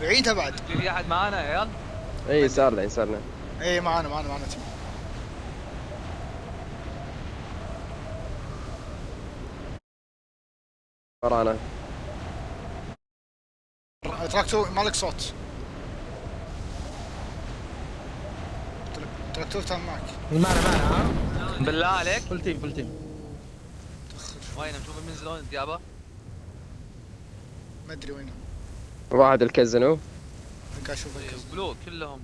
بعيدها بعد. في احد معانا يا عيال؟ اي يسارنا. اي معانا تيم. ورانا. تراكتور مالك صوت. تراكتور تام معك. معنا ها؟ بالله عليك فل تيم وين نشوف ينزلون الديابه؟ ما ادري وينهم. واحد الكازينو. قاعد اشوف الكازينو. بلو كلهم.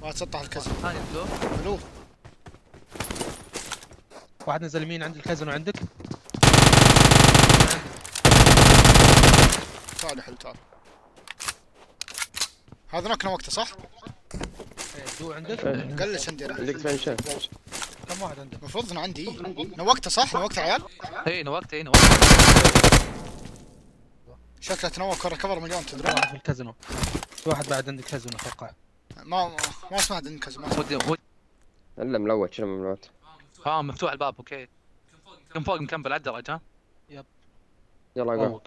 واحد سطح الكازينو. ثاني بلو. بلو. واحد نزل يمين عند الكازينو عندك. تعال حلو تعال. هذا نوكنا وقته صح؟ دو عندك؟ قلش عندي انا. عندك فنشن. كم واحد عندك؟ المفروض انه عندي. نوقته صح؟ نوقته عيال؟ اي نوقت. شكله تنوع كفر مليون تدرون؟ واحد في الكازينو. في واحد بعد عندك كازينو اتوقع. ما اسمع عندك كازينو. الا ملوت شنو ملوت؟ مفتوح الباب اوكي. كم فوق مكمل على الدرج ها؟ يلا قوم.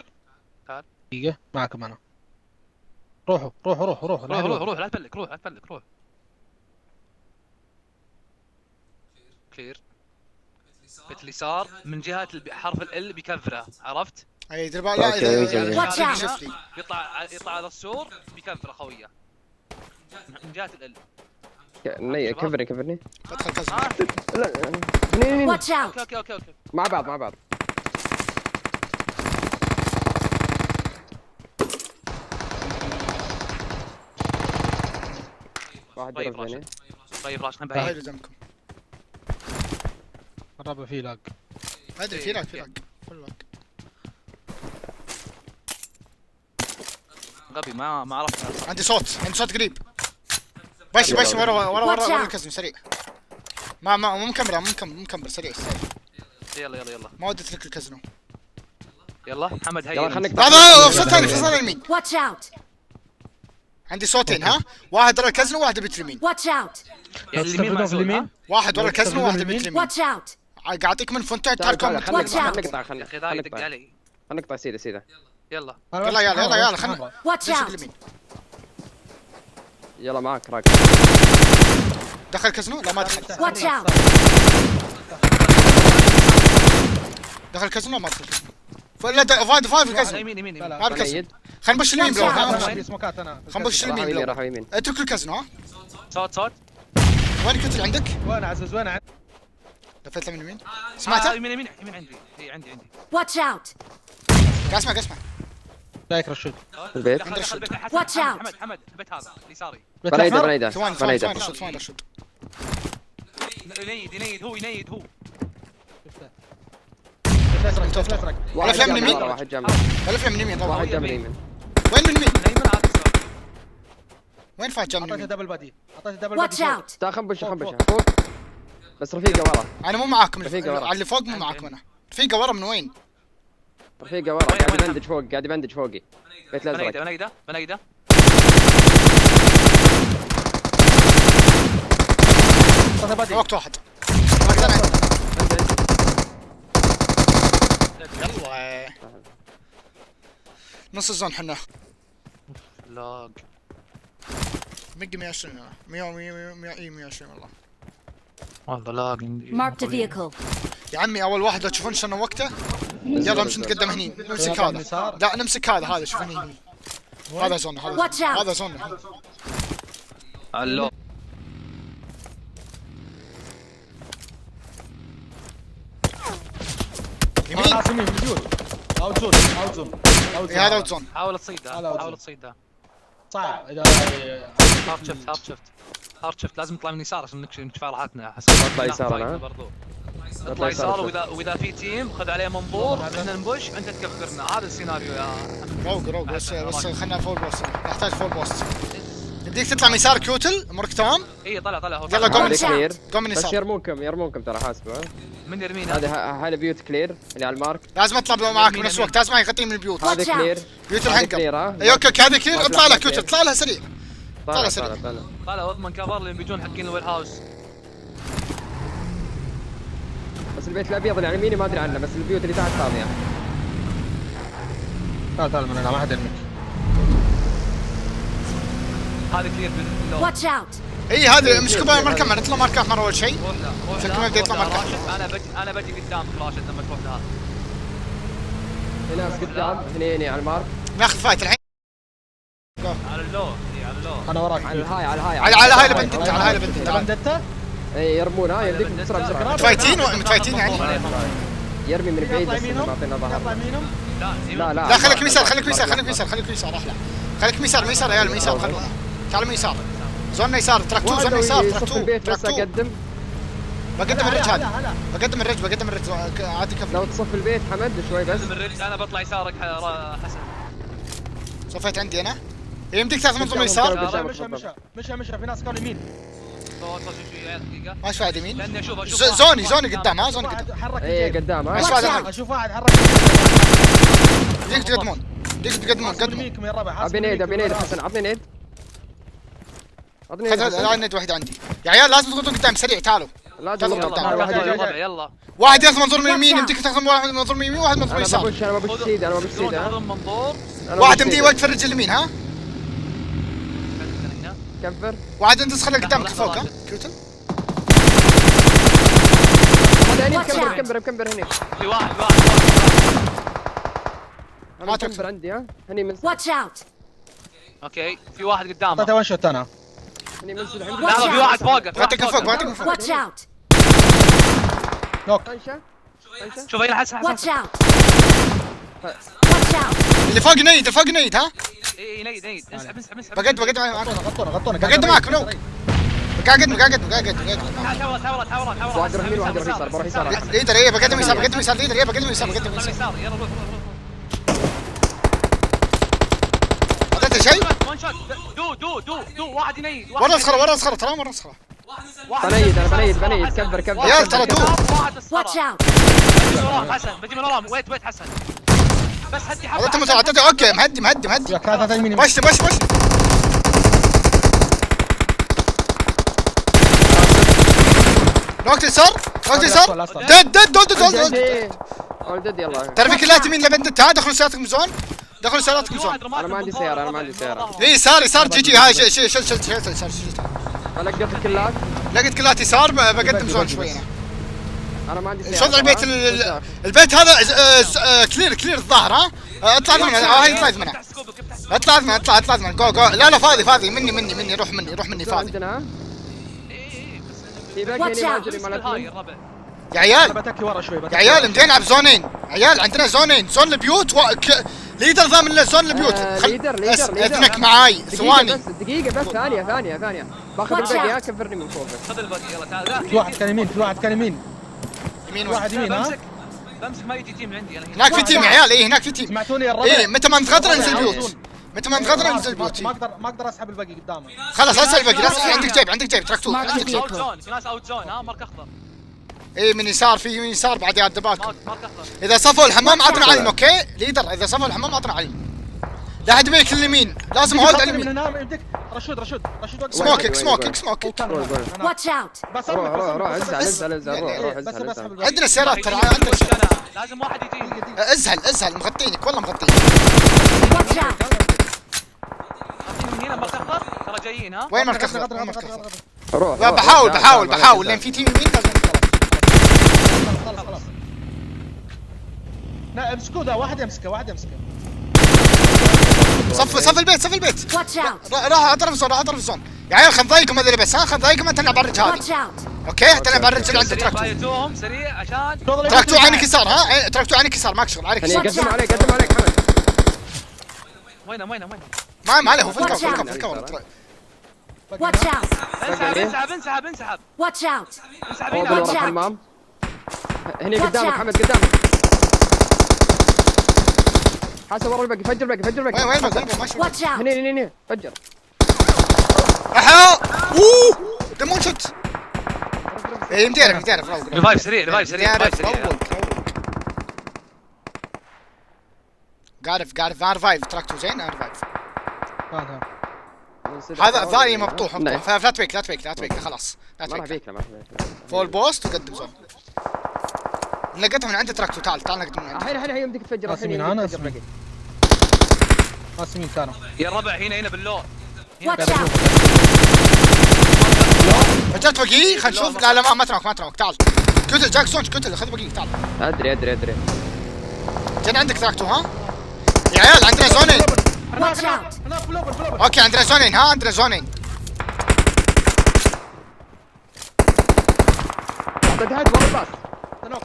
تعال. دقيقة معكم انا. روح لا تبلك روح. كلير. بيت اليسار من جهة حرف ال بيكفره عرفت؟ اي دير بالك. لا اذا شوف لي يطلع على السور بيكفره خويه. من جهة ال. كفرني. ادخل كازينو. لا اثنين. اوكي مع بعض. واحد طيب ضرب ثاني. طيب راش هاي بعيد. قدامكم. الرابع فيه لاج. ما ادري في لاك فل لاك. غبي ما عرفت. عندي صوت قريب. بش ورا الكازينو سريع. ما مو مكمل سريع. يلا ما وديت لك الكازينو. يلا محمد هيا. يلا خليك. هذا صوت ثاني في صالة اليمين. Watch out! عندي صوتين ها؟ واحد ورا الكازينو وواحد بيت اليمين. Watch out! اليمين واحد ورا الكازينو وواحد بيت اليمين. Watch out! قاعد اعطيك من فونتات تعال كومنت. خليك يا اخي ذا يدق علي. نقطع سيده. يلا يلا خلنا. Watch out! يلا معك راك. دخل كازينو؟ لا ما دخل. Watch out! دخل كازينو ما دخل. لا فايد في الكازينو. يمين هذا الكازينو. خلينا نبش اليمين بلو. عندي سموكات انا. خلينا نبش اليمين بلو. راح يمين. اترك الكازينو ها؟ صوت وين الكتل عندك؟ وين عزوز وين عندك؟ لفيت له من يمين. سمعته؟ يمين عندي. هي عندي. Watch out! قاعد اسمع. لايك رشود. البيت. Watch out! حمد البيت هذا اليساري. بنيده. ثواني رشد. ينيد هو. الازرق. واحد من يمين. واحد جنب. الف من يمين. واحد جنب اليمين. وين من يمين؟ نايم هذا وين فات جنب اعطيته يمين؟ دبل بادي. Watch out! تا خنبشه فوق. بس رفيقه ورا. انا مو معاكم. رفيقة ورا. على اللي فوق مو معاكم انا. رفيقه ورا من وين؟ رفيقه ورا قاعد يبندج فوقي. بيت الازرق. بنيده. وقت واحد. يلا نص الزون حنا. لاج. 120 120 والله. والله لاج. Marked a vehicle. يا عمي اول واحد لو تشوفون شنو وقته. يلا امشي نتقدم هني. نمسك هذا. لا نمسك هذا شوف هني. هذا زون. Watch out. هذا زون. الو. يمين. يمين بالبيوت. اوت زون. هذا اوت زون. حاول تصيده. صعب اذا هارد شفت لازم نطلع من يسار عشان نكشف راحتنا. اطلع يسار انا. اطلع يسار واذا في تيم خذ عليه منظور احنا نبش انت تكفرنا. هذا السيناريو يا روق بس خلنا فول بوست. نحتاج فول بوست. يديك تطلع من يسار كيوتل امورك تمام؟ اي طلع هو. يلا قوم من كلير. قوم من بس يسار. يرمونكم ترى حاسبه. من يرمينا هذا بيوت كلير اللي على المارك. لازم اطلع معاك بنفس الوقت. لازم يغطي من البيوت. هذا كلير. بيوت هذا الهنكر. كلير ها. اي اوكي هذا كلير. اطلع لها كيوتل. اطلع لها سريع. طالع. طلع اضمن كفر اللي بيجون حقين الوير هاوس. بس البيت الابيض اللي على يميني ما ادري عنه بس البيوت اللي تحت فاضيه. تعال من هنا ما حد يرميك. هذا كلير باللو. Watch out! اي هذا مش مركب مره نطلع مركب مره اول شيء. روح شكله لها، يبدأ يطلع روح لها مركب. راشد. انا بجي قدامك راشد لما تروح لها. في ناس قدام اثنين على المارك. ناخذ فايت الحين. على اللو، اي على اللو. انا وراك. على الهاي على الهاي على هاي البندت، على هاي البندت. لبندتا. اي يرمونها يمديك بسرعه بسرعه. متفايتين يعني. يرمي من بعيد بس يطلع معطينا ظهر. يمينهم. لا لا لا خليك يسار، خليك يسار، خليك يسار، خليك يسار احلى. خليك يسار، يسار يا عيال، يسار خلونا. تعالوا يسار. زون يسار، تركتوه زون يسار، صف تركتوه البيت بس تركتوه. اقدم. بقدم الرج هذا. بقدم الرج عادي لو كفر. تصف البيت حمد شوي بس. لازم الرج. انا بطلع يسارك حسن. صفيت عندي انا. يمديك تاخذ منظومه يسار. مشى في ناس كانوا يمين. صوت شوي عيال دقيقة. ما فايد يمين. لاني اشوف زوني قدام، ها زوني قدام. حرك اي الجيب. قدام ايش ها. بعد Watch الحين؟ out! اشوف واحد حرك. ديك تقدمون، ديك تقدمون قدموا. يمينكم يا ربع. ابي نيد ابي نيد حسن عطني نيد. عطني خذ نيد. لا ند واحد عندي. يا عيال لازم تضغطون قدام سريع تعالوا. لازم يلا نضغط. قدام. واحد يجي. يلا يلا. واحد ياخذ منظور من اليمين، يمديك تاخذ واحد منظور من اليمين وواحد منظور من انا اليسار. ببش انا ببش سيد انا ببش سيد ها. هذا منظور. أنا واحد ببش يمديه سيد. يوقف الرجل اليمين ها. كفر. واحد انت تخلي قدامك فوق ها. كيوتن. هذا هني Watch out. مكمبر هني. في واحد. انا ما تنفع. مكمبر عندي ها. هني من Watch out! اوكي في واحد قدامه. اعطيته وان شوت انا. هني منزل عندي. لا في واحد فوقه. في واحد بعطيك من فوق، فوقه. بعطيك من فوق. Watch out! نوك. طنشه. طنشه. شوف هنا حسن Watch حسن. out! Watch out! اللي فوق نيد، اللي فوق نيد ها. اي نيد انسحب. بقدم معك. غطونا. بقدم معك منو؟ قاعد قاعد. واحد يروح يمين واحد يروح يسار بروح يسار. ليدر ايه بقدم يسار، بقدم يسار ليدر ايه بقدم يسار، بقدم يسار. يسار يلا روح. اعطيته شيء؟ وان شوت. دو واحد ينيد. ورا صخره، ورا صخره، ترى ورا صخره. بنيد انا بنيد كفر يا عيال ترى دو. واحد Watch الصراحة. out! بجي من وراهم حسن. بجي من وراهم. ويت حسن. بس هدي حبة. اعطيته مساعدة، اعطيته اوكي مهدي. ثلاثة يمين. مشي. نوكت يسار، دد. اولدد يلا. ترى في كلات يمين لبندت ها. دخلوا سيارتكم زون. دخلوا سيارتكم زون. انا ما عندي سيارة انا ما عندي سيارة. اي يسار جي هاي شل القط الكلات. لقيت كلات يسار بقدم زون شوي انا. انا ما عندي سيارة. شوف البيت البيت هذا كلير الظاهر ها. اطلع منه هاي اطلع منه. اطلع منه جو لا فاضي مني روح مني فاضي. عندنا في باقي Watch هنا out. ماجري مالتهم. يا عيال بتكي ورا شوي. يا عيال بدنا نلعب زونين. عيال عندنا زونين، زون البيوت ليدر ضامن له زون البيوت. ليدر. اذنك معاي ثواني. دقيقة بس ثانية. باخذ Watch الباقي out. كفرني من فوق. خذ الباقي يلا تعال. في واحد كان يمين. يمين واحد يمين ها. بمسك ما يجي تيم من عندي انا هنا. هناك في تيم يا عيال. هناك في تيم. سمعتوني يا الربع. متى ما نتغدر ننزل بيوت. ما اقدر اسحب الباقي قدامه. خلاص اسال الباقي. عندك جيب تركتوه. عندك جيب. اوت زون. في ناس اوت زون. مارك اخضر. من يسار، في من يسار بعد يا الدباك. مارك اخضر. اذا صفوا الحمام عطنا عليهم اوكي ليدر. اذا صفوا الحمام عطنا عليهم. لا حد بيك اليمين، لازم هولد على من اليمين. هنا يمديك. رشود سموكك. Watch out! بس روح ازعل روح بس ازعل. اسحب الباقي. عندنا سيارات ترى، عندنا سيارات. لازم واحد يجيني. ازهل مغطينك والله مغطينك. Watch out! من هنا مارك اخضر. ترى جايين ها. وين مركز مركز؟ روح بحاول لان في تيم يمين لازم. خلاص. لا امسكوه ذا. واحد يمسكه. صف البيت. Watch out! راح اطرف الزون. يا عيال خل نضايقكم هذول بس ها. خل نضايقكم انت تلعب على الرج Watch هذه. out! اوكي تلعب على الرج اللي عندك سريع تركتو. بايتوهم سريع عشان. تركتو عينك يسار ها. تركتو عينك يسار ماك شغل عليك. هني يسار. قدم عليك حمد. وينه. ما عليه هو في Watch الكفر. Watch out! انسحب. Watch out! انسحب هو هنا. بالورا Watch out. الحمام. هني Watch قدامك out. حمد قدامك. حاسب ورا الباقي. فجر الباقي. وين ماشي. Watch out! هني فجر. احا دمون شوت. يمدي يعرف ريفايف سريع. قاعد ريفايف تركتو زين. ريفايف هذا ثاني مفتوح. فلا تبيك خلاص. لا ما راح تبيك. بيك ما راح بيك. فول بوست وقدم زون. نقدم من عند تركتو. تعال نقدم من عندي. الحين يمديك تفجر. ناس يمين، الحين أنا يمديك اسمي. تفجر. قاسمين كانوا. يا الربع هنا باللو. Watch out! فجأت بقي خلينا نشوف. لا لا ما تراك تعال. كتل جاكسون كتل خذ بقي تعال. ادري جينا عندك تراكتو ها؟ يا عيال عندنا زونين. Watch out! هناك بلوبل اوكي عندنا زونين ها عندنا زونين. اعطيت هيد ورا الباص. تنوك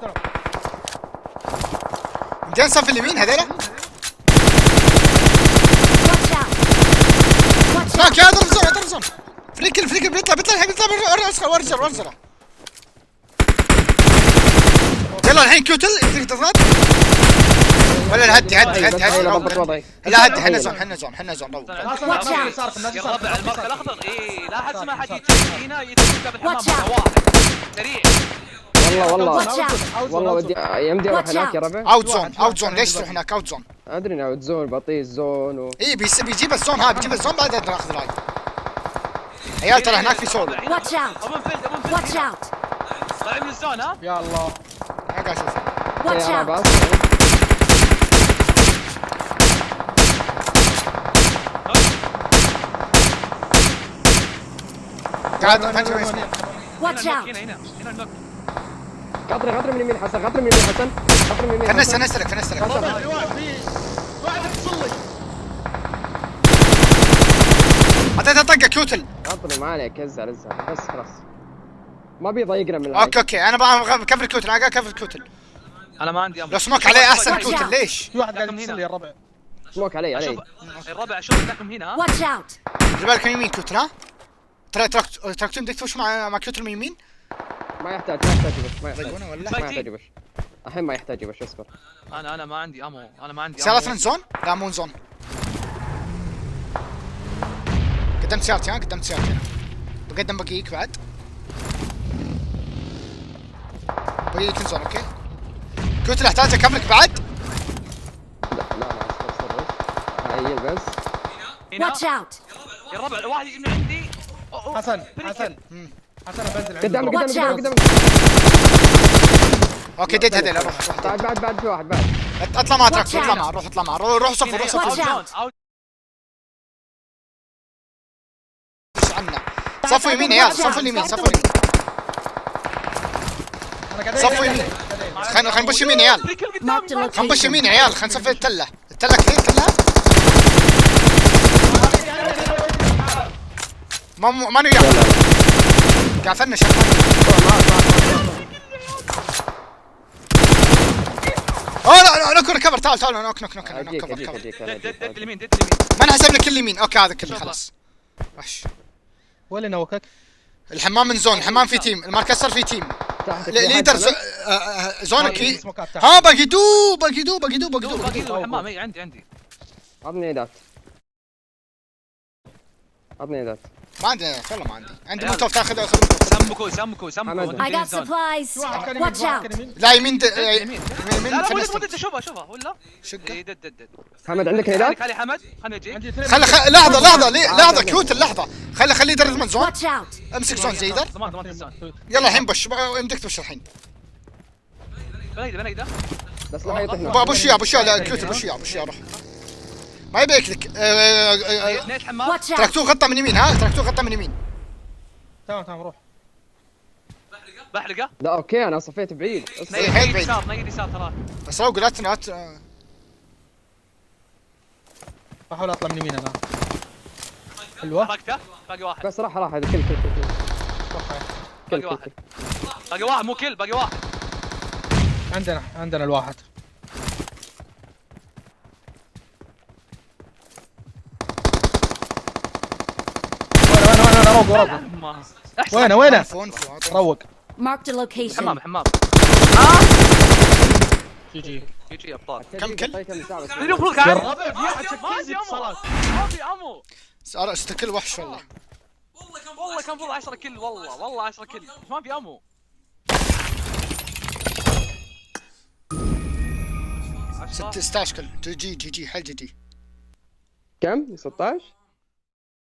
مدين صف اليمين هذيلا. Watch out! Watch تراك out! يا ضرب زون. فليكل بيطلع ورجع. يلا الحين كوتل تقدر تضغط ولا الهدي ضبط وضعي. لا هدي حنا زون روق. Watch out! يا ربع المركز الاخضر. اي لا احد سمع حد يجي هنا يتركب بالحمام Watch out. واحد سريع. والله Watch out! والله ودي يمدي اروح Watch هناك يا out. ربع. اوت زون ليش تروح هناك اوت زون؟ ادري انه اوت زون بطيء الزون اي بيجيب الزون بيجيب الزون بعدين ناخذ راي. عيال ترى هناك في سولو. Watch out! اوبن فيلد Watch out! طالعين من الزون ها. يا الله. ما قاعد اشوف. Watch يا out! باص. قاعد فجأة Watch out! هنا النوك. غطري من يمين حسن غطري من يمين حسن غطري من يمين حسن. فنستلك في واحد يتصل لي. اعطيته طقه كوتل. غطري ما عليك هزها بس خلاص ما بيضايقنا من الهاي. اوكي انا بكفر كوتل. انا قاعد اكفر كوتل. انا ما عندي امر. لو سموك عليه احسن Watch كوتل out. ليش؟ في واحد قاعد يتصل لي يا الربع. سموك علي شوف الربع شوف لكم هنا ها. Watch out! خلي بالك من يمين كوتل ها؟ ترى تراكتون بدك تفوش مع كوتل من يمين؟ ما يحتاج بش ما يحتاج ضيقونا ولا؟ ما يحتاج بش الحين ما يحتاج بش اصبر. انا ما عندي امو. انا ما عندي سيارة فرنت زون؟ لا مو زون. قدمت سيارتي ها قدمت سيارتي. بقدم بقيك بعد. بقيك زون اوكي. كوتل احتاج اكملك بعد؟ لا اصبر هاي بس. هنا Watch out! يا الربع واحد يجي من عندي. حسن بنزل عندك. قدامك اوكي ديت هذيلا روح بعد في واحد بعد. اطلع مع تراكتور اطلع معه روح صفوا Watch out. عنا. صفوا يمين يا عيال صفوا اليمين صفوا يمين. خلينا نبش يمين يا عيال. Marked a خلينا نبش location. يمين يا عيال. خلينا نصفي التله كثير كلها. ما نوياك قاعد فنش. لا نوك ريكفر تعال نوك دد اليمين. ما نحسب لك اليمين. اوكي هذا كله خلاص. وش وين نوكك؟ الحمام من زون. الحمام في تيم. الماركسر في تيم. ليدر زونك ها باقي دو باقي الحمام. اي عندي. عطني ايدات ما عندي والله ما عندي موتوف تاخذ سمكو I got supplies! Watch out! لا يمين يمين لا فنست. ودك شوفها ولا شقه. اي دد حمد عندك ايدات؟ علي حمد خلينا نجي. لحظه كيوت لحظه. خلي يدرب من زون. Watch out! امسك زون زي يدر. ضمان الزون. يلا الحين بش يمديك تبش الحين. بنيده بس لا يطيح بش يا كيوت بش يا روح. ما يبيك لك. نيت حمام. Watch out! تركتوه غطى من يمين ها غطى من يمين. تمام روح. بحلقه. لا اوكي انا صفيت بعيد. هيك بعيد. نيد يسار ترى. بس لو قلت بحاول اطلع من يمين انا. حلوه. حركته باقي واحد. بس راح هذا كل باقي واحد مو كل باقي واحد. عندنا الواحد. وين روق وينه روق. Marked a location. حمام. جي ابطال. كم كل؟ المفروض قاعد ما في امو. استكل وحش والله. والله كان المفروض 10 كل والله 10 كل ما في امو. 16 كل. جي حل جي. كم 16